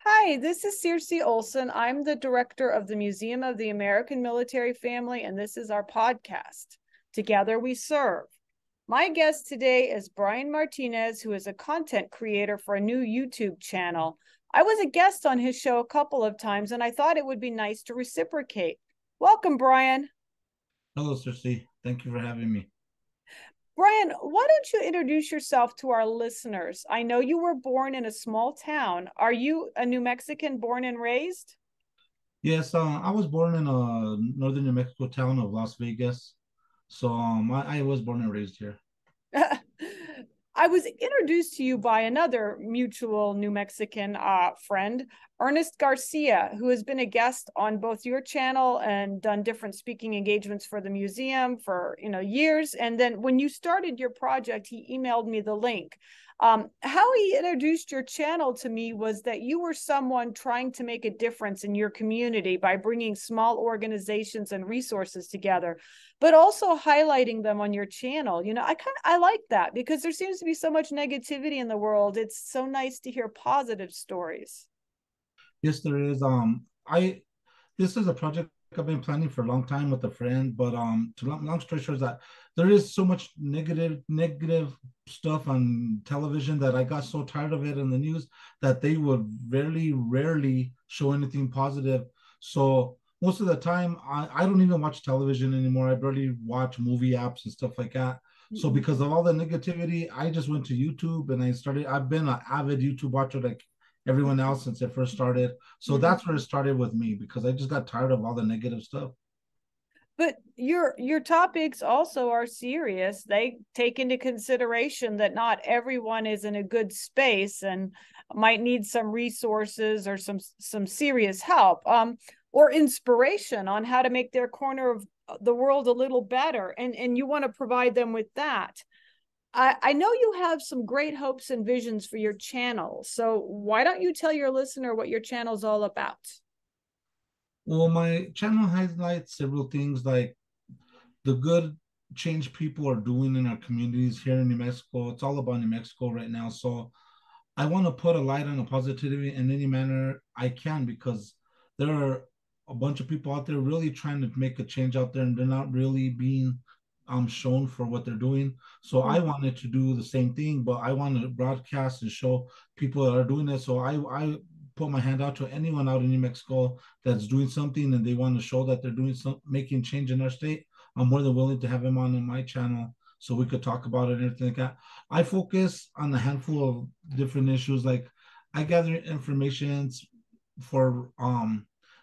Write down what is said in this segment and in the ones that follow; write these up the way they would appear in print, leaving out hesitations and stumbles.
Hi, this is Circe Olson. I'm the director of the Museum of the American Military Family, and this is our podcast, Together We Serve. My guest today is Brian Martinez, who is a content creator for a new YouTube channel. I was a guest on his show a couple of times, and I thought it would be nice to reciprocate. Welcome, Brian. Hello, Cersei. Thank you for having me. Brian, why don't you introduce yourself to our listeners? I know you were born in a small town. Are you a New Mexican born and raised? Yes, I was born in a northern New Mexico town of Las Vegas. I was born and raised here. I was introduced to you by another mutual New Mexican friend, Ernest Garcia, who has been a guest on both your channel and done different speaking engagements for the museum for years. And then when you started your project, he emailed me the link. How he introduced your channel to me was that you were someone trying to make a difference in your community by bringing small organizations and resources together, but also highlighting them on your channel. I like that because there seems to be so much negativity in the world. It's so nice to hear positive stories. Yes, there is. I This is a project I've been planning for a long time with a friend, but to long story short is that there is so much negative stuff on television that I got so tired of it in the news that they would rarely show anything positive. So most of the time, I don't even watch television anymore. I barely watch movie apps and stuff like that. So Mm-hmm. because of all the negativity, I just went to YouTube and I've been an avid YouTube watcher like everyone else since it first started. So that's where it started with me because I just got tired of all the negative stuff. But your topics also are serious. They take into consideration that not everyone is in a good space and might need some resources or some serious help, or inspiration on how to make their corner of the world a little better. And you want to provide them with that. I know you have some great hopes and visions for your channel. So why don't you tell your listener what your channel is all about? Well, my channel highlights several things like the good change people are doing in our communities here in New Mexico. It's all about New Mexico right now. So I want to put a light on the positivity in any manner I can because there are a bunch of people out there really trying to make a change out there and they're not really being shown for what they're doing. So I Mm-hmm. wanted to do the same thing, but I want to broadcast and show people that are doing it. So I put my hand out to anyone out in New Mexico that's doing something and they want to show that they're doing some making change in our state. I'm more than willing to have him on my channel so we could talk about it and everything like that. I focus on a handful of different issues. Like I gather information for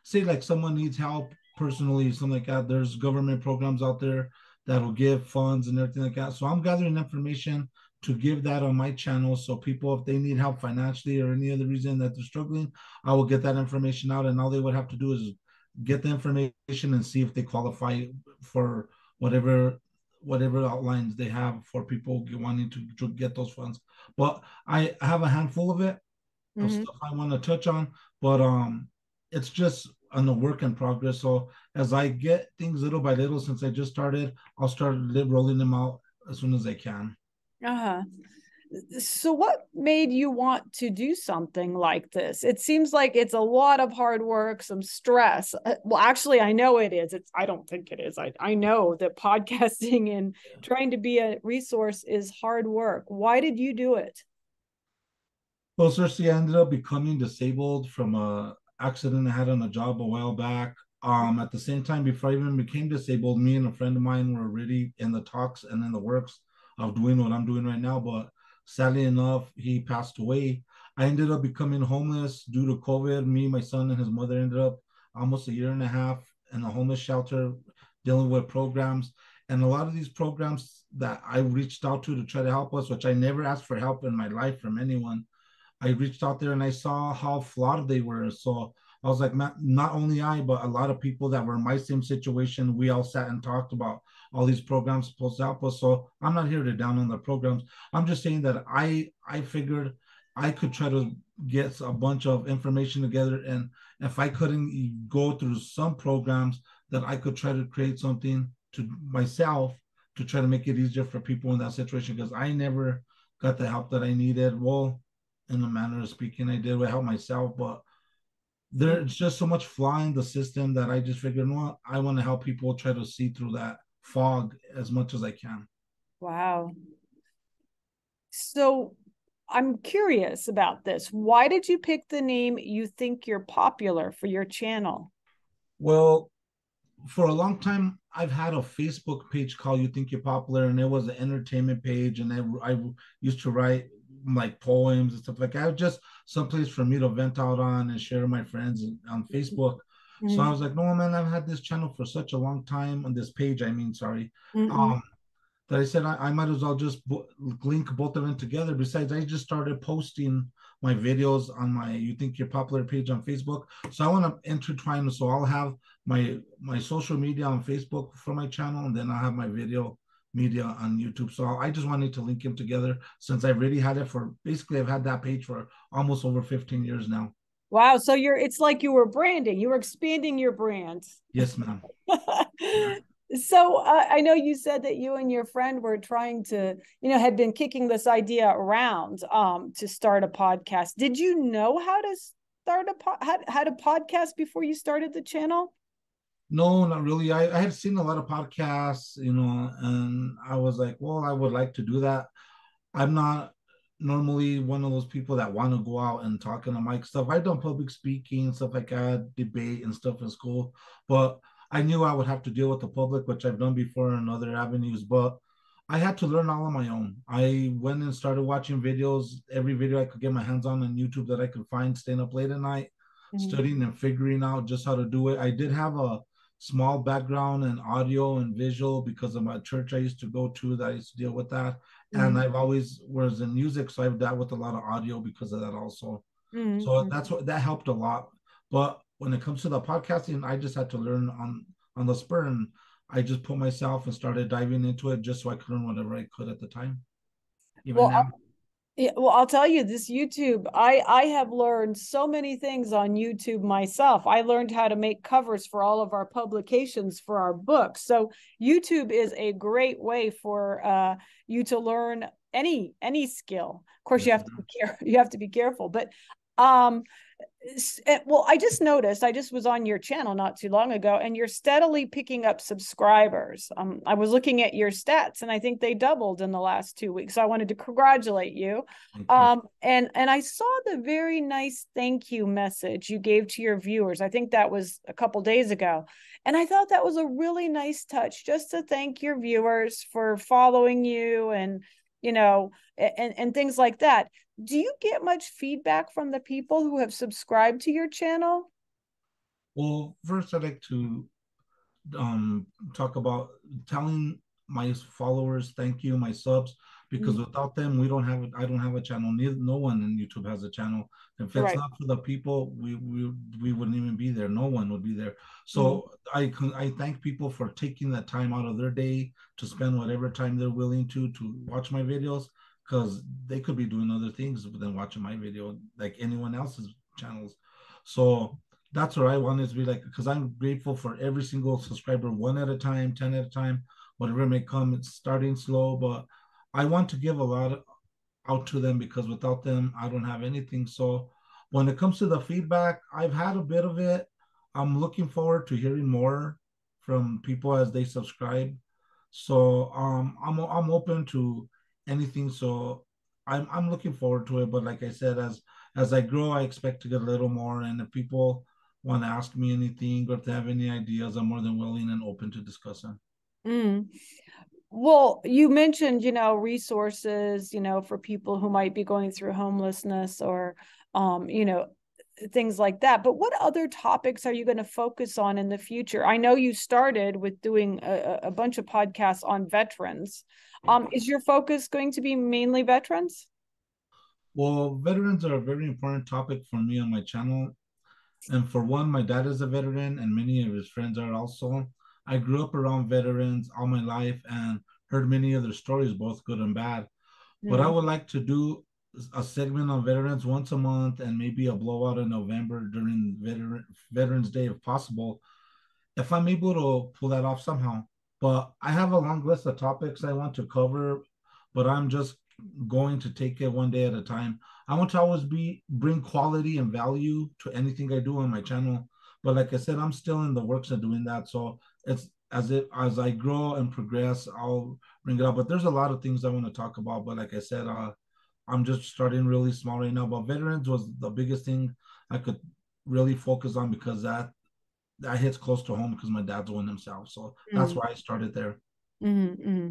say like someone needs help personally, something like that. There's government programs out there that'll give funds and everything like that. So I'm gathering information to give that on my channel. So people, if they need help financially or any other reason that they're struggling, I will get that information out. And all they would have to do is get the information and see if they qualify for whatever outlines they have for people wanting to get those funds. But I have a handful of it of Mm-hmm. stuff I want to touch on, but it's just on a work in progress. So as I get things little by little, since I just started, I'll start rolling them out as soon as I can. Uh-huh. So what made you want to do something like this? It seems like it's a lot of hard work, some stress. Well, actually, I know it is. I don't think it is. I know that podcasting and trying to be a resource is hard work. Why did you do it? Well, Cersei, I ended up becoming disabled from a accident I had on a job a while back. At the same time, before I even became disabled, me and a friend of mine were already in the talks and in the works of doing what I'm doing right now. But sadly enough, he passed away. I ended up becoming homeless due to COVID. Me, my son, and his mother ended up almost a year and a half in a homeless shelter dealing with programs. And a lot of these programs that I reached out to try to help us, which I never asked for help in my life from anyone, I reached out there and I saw how flawed they were. So I was like, not only I, but a lot of people that were in my same situation, we all sat and talked about all these programs supposed to help us. So I'm not here to down on the programs. I'm just saying that I figured I could try to get a bunch of information together. And if I couldn't go through some programs, that I could try to create something to myself to try to make it easier for people in that situation because I never got the help that I needed. Well, in a manner of speaking, I did help myself, but there's just so much flaw in the system that I just figured, you know what, I want to help people try to see through that fog as much as I can. Wow. So I'm curious about this. Why did you pick the name You Think You're Popular for your channel? Well, for a long time, I've had a Facebook page called You Think You're Popular, and it was an entertainment page, and I used to write like poems and stuff like that. Just someplace for me to vent out on and share with my friends on Facebook. So I Mm-hmm. was like, no, man, I've had this channel for such a long time on this page. I mean, sorry. Mm-hmm. That I said I might as well just link both of them together. Besides, I just started posting my videos on my You Think You're Popular page on Facebook. So I want to intertwine. So I'll have my social media on Facebook for my channel, and then I'll have my video media on YouTube. So I just wanted to link them together since I've already had it for basically I've had that page for almost over 15 years now. Wow. So it's like you were branding, you were expanding your brand. Yes, ma'am. Yeah. So I know you said that you and your friend were trying to, had been kicking this idea around to start a podcast. Did you know how to start how to podcast before you started the channel? No, not really. I had seen a lot of podcasts, and I was like, well, I would like to do that. I'm not normally one of those people that want to go out and talk on the mic stuff. I've done public speaking, stuff like that, debate and stuff in school, but I knew I would have to deal with the public, which I've done before in other avenues, but I had to learn all on my own. I went and started watching videos, every video I could get my hands on YouTube that I could find, staying up late at night, Mm-hmm. studying and figuring out just how to do it. I did have a small background in audio and visual because of my church I used to go to that I used to deal with that. And Mm-hmm. I've always was in music, so I've dealt with a lot of audio because of that also. So Mm-hmm. that's what that helped a lot. But when it comes to the podcasting, I just had to learn on the spur, and I just put myself and started diving into it just so I could learn whatever I could at the time. Even Well, now. yeah, well, I'll tell you this YouTube, I have learned so many things on YouTube myself. I learned how to make covers for all of our publications for our books. So YouTube is a great way for you to learn any skill. Of course, Yes, ma'am. you have to be careful, but um well, I just noticed, I just was on your channel not too long ago, and you're steadily picking up subscribers. I was looking at your stats, and I think they doubled in the last 2 weeks. So I wanted to congratulate you. Thank you. And I saw the very nice thank you message you gave to your viewers. I think that was a couple days ago. And I thought that was a really nice touch, just to thank your viewers for following you and, and things like that. Do you get much feedback from the people who have subscribed to your channel? Well, first I'd like to um talk about telling my followers thank you, my subs, because Mm, without them we don't have I don't have a channel. Neither, no one in YouTube has a channel. If it's right. not for the people, we wouldn't even be there. No one would be there. Mm, So I thank people for taking that time out of their day to spend whatever time they're willing to watch my videos, because they could be doing other things than watching my video like anyone else's channels. So that's what I want is to be like, because I'm grateful for every single subscriber, one at a time, 10 at a time, whatever may come. It's starting slow, but I want to give a lot out to them because without them, I don't have anything. So when it comes to the feedback, I've had a bit of it. I'm looking forward to hearing more from people as they subscribe. So I'm open to anything. So I'm looking forward to it. But like I said, as I grow, I expect to get a little more. And if people want to ask me anything or if they have any ideas, I'm more than willing and open to discuss them. mm. Well, you mentioned, resources, for people who might be going through homelessness or, um, you know, things like that. But what other topics are you going to focus on in the future? I know you started with doing a bunch of podcasts on veterans. Is your focus going to be mainly veterans? Well, veterans are a very important topic for me on my channel. And for one, my dad is a veteran, and many of his friends are also. I grew up around veterans all my life and heard many of their stories, both good and bad. But I Mm, would like to do a segment on veterans once a month and maybe a blowout in November during Veterans Day if possible, if I'm able to pull that off somehow. But I have a long list of topics I want to cover, but I'm just going to take it one day at a time. I want to always bring quality and value to anything I do on my channel. But like I said, I'm still in the works of doing that. So it's as I grow and progress, I'll bring it up. But there's a lot of things I want to talk about. But like I said, I'm just starting really small right now. But veterans was the biggest thing I could really focus on because that hits close to home because my dad's one himself. So that's why I started there. Mm-hmm.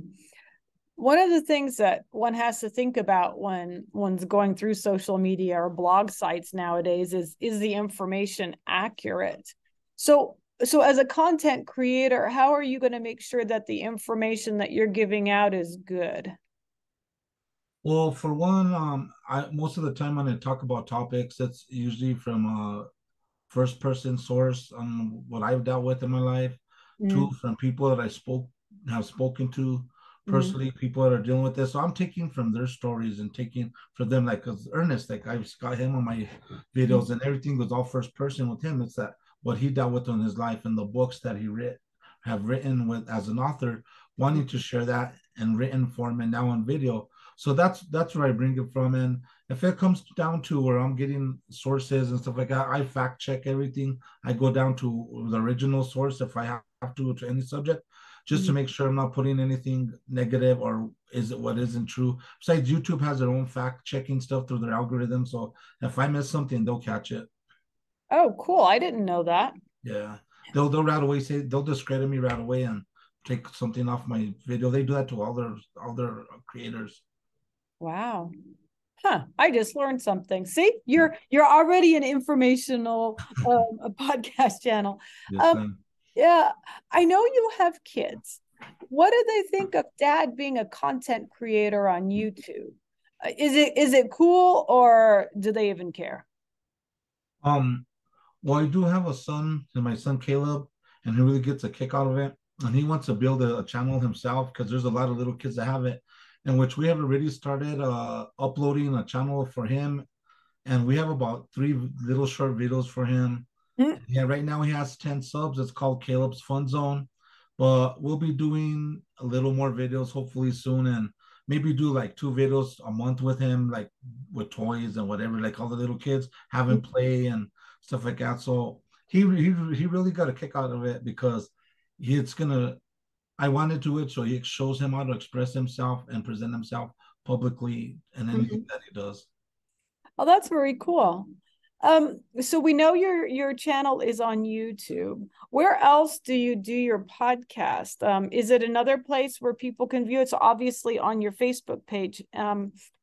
One of the things that one has to think about when one's going through social media or blog sites nowadays is the information accurate? So as a content creator, how are you going to make sure that the information that you're giving out is good? Well, for one, I most of the time when I talk about topics, it's usually from first person source on what I've dealt with in my life. Two, Mm-hmm. from people that I have spoken to personally, people that are dealing with this. So I'm taking from their stories and taking from them, like, because Ernest, like I've got him on my videos and everything was all first person with him. It's that what he dealt with in his life and the books that he have written with as an author, wanting to share that in written form and now on video. So that's where I bring it from. And if it comes down to where I'm getting sources and stuff like that, I fact check everything. I go down to the original source if I have to any subject, just to make sure I'm not putting anything negative or is it what isn't true. Besides, YouTube has their own fact checking stuff through their algorithm. So if I miss something, they'll catch it. Oh, cool. I didn't know that. Yeah. They'll right away say they'll discredit me right away and take something off my video. They do that to all their creators. Wow. Huh, I just learned something. See, you're already an informational a podcast channel. Yes, Um, ma'am. yeah, I know you have kids. What do they think of dad being a content creator on YouTube? Is it cool or do they even care? Um, Well, I do have a son, and my son Caleb, and he really gets a kick out of it. And he wants to build a channel himself because there's a lot of little kids that have it, in which we have already started uploading a channel for him. And we have about three little short videos for him. Mm, Yeah, right now he has 10 subs. It's called Caleb's Fun Zone. But we'll be doing a little more videos hopefully soon and maybe do like two videos a month with him, like with toys and whatever, like all the little kids having play and stuff like that. So he really got a kick out of it because it's gonna I want to do it so it shows him how to express himself and present himself publicly in anything mhm. that he does. Oh, that's very cool. So we know your channel is on YouTube. Where else do you do your podcast? Is it another place where people can view it? So obviously on your Facebook page.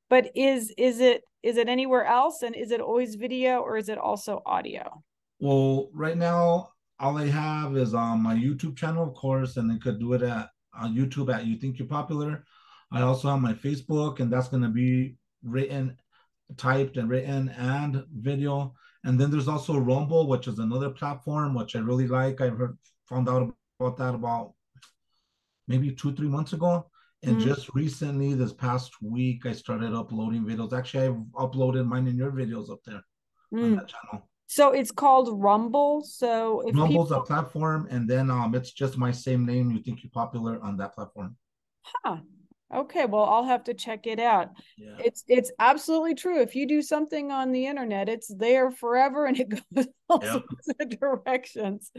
But is it anywhere else? And is it always video or is it also audio? Well, right now, all I have is on my YouTube channel, of course, and I could do it at on YouTube at You Think You're Popular. I also have my Facebook, and that's going to be written, typed, and written and video. And then there's also Rumble, which is another platform which I really like. Found out about that about maybe 2, 3 months ago. And Mm, just recently, this past week, I started uploading videos. Actually, I've uploaded mine and your videos up there on mm. that channel. So it's called Rumble. So if Rumble's a people, platform, and then it's just my same name. You think you're popular on that platform? huh, okay, well, I'll have to check it out. Yeah. It's absolutely true. If you do something on the internet, it's there forever and it goes all Yep. sorts of directions.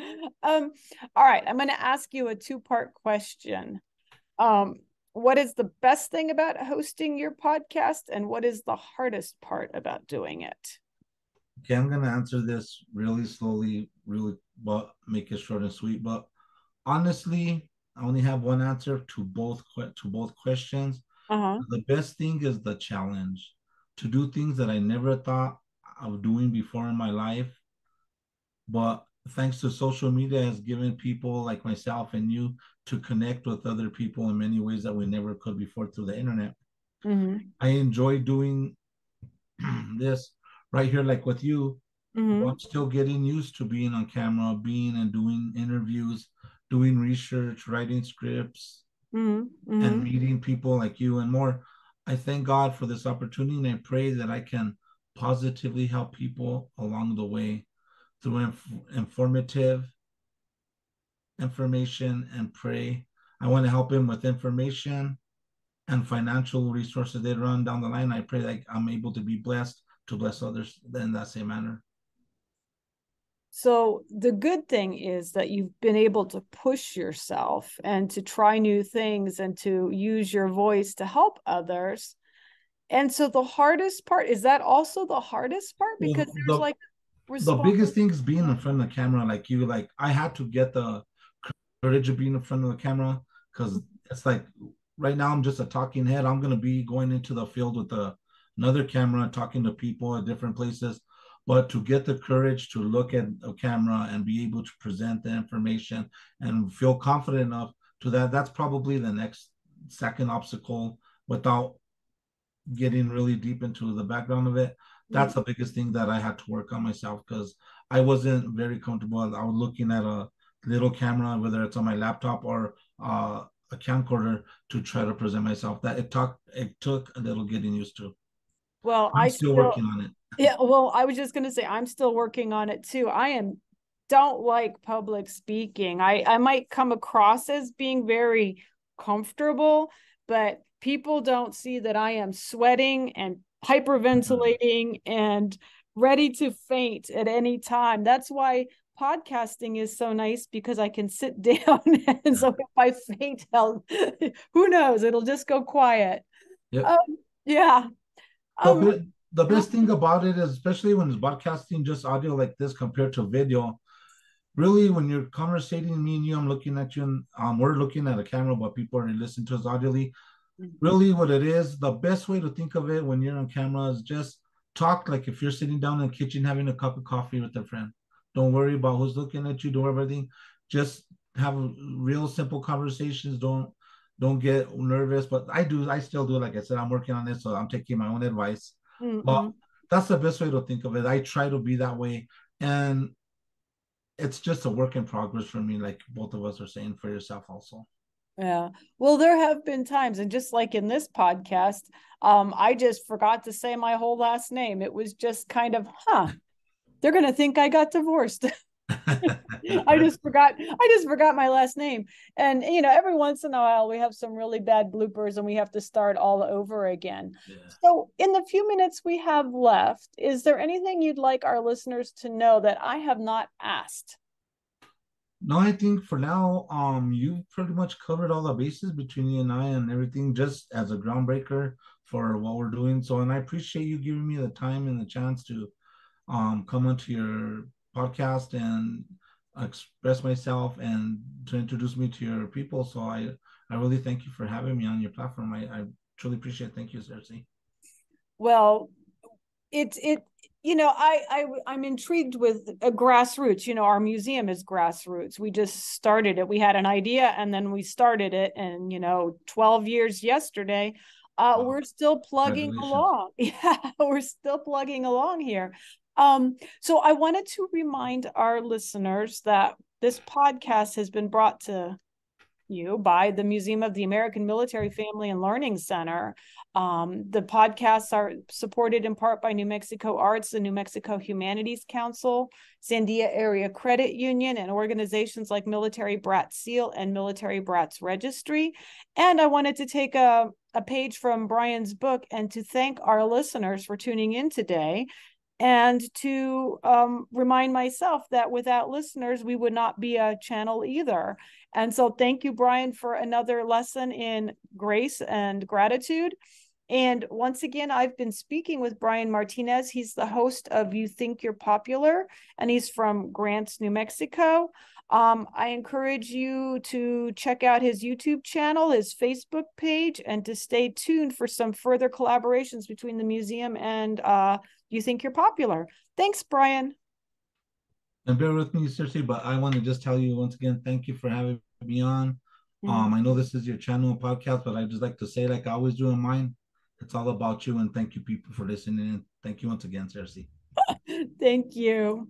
Um, all right, I'm going to ask you a two-part question. Um, what is the best thing about hosting your podcast, and what is the hardest part about doing it? Okay, I'm gonna answer this really slowly, really, but make it short and sweet. But honestly, I only have one answer to both questions. Uh-huh. The best thing is the challenge to do things that I never thought of doing before in my life. But thanks to social media, has given people like myself and you to connect with other people in many ways that we never could before through the internet. Mm-hmm. I enjoy doing this right here, like with you. But I'm Mm-hmm. still getting used to being on camera, being and doing interviews, doing research, writing scripts, Mm-hmm. and Mm-hmm. meeting people like you and more. I thank God for this opportunity and I pray that I can positively help people along the way through informative information and pray. I want to help him with information and financial resources later on down the line. I pray that I'm able to be blessed to bless others in that same manner. So the good thing is that you've been able to push yourself and to try new things and to use your voice to help others. And so the hardest part, is that also the hardest part? Because Well, there's like the biggest responsibility. thing is being in front of the camera, like you. Like I had to get the courage of being in front of the camera, because it's like right now I'm just a talking head. I'm gonna be going into the field with another camera, talking to people at different places. But to get the courage to look at a camera and be able to present the information and feel confident enough to that, that's probably the next second obstacle, without getting really deep into the background of it. That's the biggest thing that I had to work on myself, because I wasn't very comfortable. I was looking at a little camera, whether it's on my laptop or a camcorder, to try to present myself. That it took a little getting used to. Well, I'm I still still, working on it. yeah, well, I was just going to say, I'm still working on it too. Don't like public speaking. I might come across as being very comfortable, but people don't see that I am sweating and hyperventilating and ready to faint at any time. That's why podcasting is so nice, because I can sit down and so if I faint, who knows, it'll just go quiet. Yep. Um, yeah. Um, The best thing about it is, especially when it's broadcasting just audio like this compared to video, really when you're conversating, me and you, I'm looking at you, and we're looking at a camera, but people are listening to us audibly. Really, what it is, the best way to think of it when you're on camera is just talk like if you're sitting down in the kitchen having a cup of coffee with a friend. Don't worry about who's looking at you. Don't worry about anything. Just have real simple conversations. Don't get nervous. But I still do. Like I said, I'm working on it, so I'm taking my own advice. But mm-mm. that's the best way to think of it. I try to be that way, and it's just a work in progress for me. Like both of us are saying for yourself, also. Yeah. Well, there have been times, and just like in this podcast, I just forgot to say my whole last name. It was just kind of, they're gonna think I got divorced. I just forgot my last name. And every once in a while we have some really bad bloopers and we have to start all over again. Yeah. So in the few minutes we have left, is there anything you'd like our listeners to know that I have not asked? No, I think for now, you've pretty much covered all the bases between you and I, and everything, just as a groundbreaker for what we're doing. So, and I appreciate you giving me the time and the chance to come onto your podcast and express myself and to introduce me to your people. So I really thank you for having me on your platform. I truly appreciate it. Thank you, Cersei. Well, it I'm intrigued with grassroots. Our museum is grassroots. We just started it. We had an idea and then we started it, and 12 years yesterday. Wow. We're still plugging Congratulations. along. Yeah, we're still plugging along here. So I wanted to remind our listeners that this podcast has been brought to you by the Museum of the American Military Family and Learning Center. The podcasts are supported in part by New Mexico Arts, the New Mexico Humanities Council, Sandia Area Credit Union, and organizations like Military Brats Seal and Military Brats Registry. And I wanted to take a page from Brian's book and to thank our listeners for tuning in today, and to remind myself that without listeners, we would not be a channel either. And so thank you, Brian, for another lesson in grace and gratitude. And once again, I've been speaking with Brian Martinez. He's the host of You Think You're Popular, and he's from Grants, New Mexico. I encourage you to check out his YouTube channel, his Facebook page, and to stay tuned for some further collaborations between the museum and You Think You're Popular. Thanks, Brian. And bear with me, Cersei, but I want to just tell you once again, thank you for having me on. Mm. I know this is your channel and podcast, but I just like to say, like I always do in mine, it's all about you. And thank you, people, for listening. And thank you once again, Cersei. Thank you.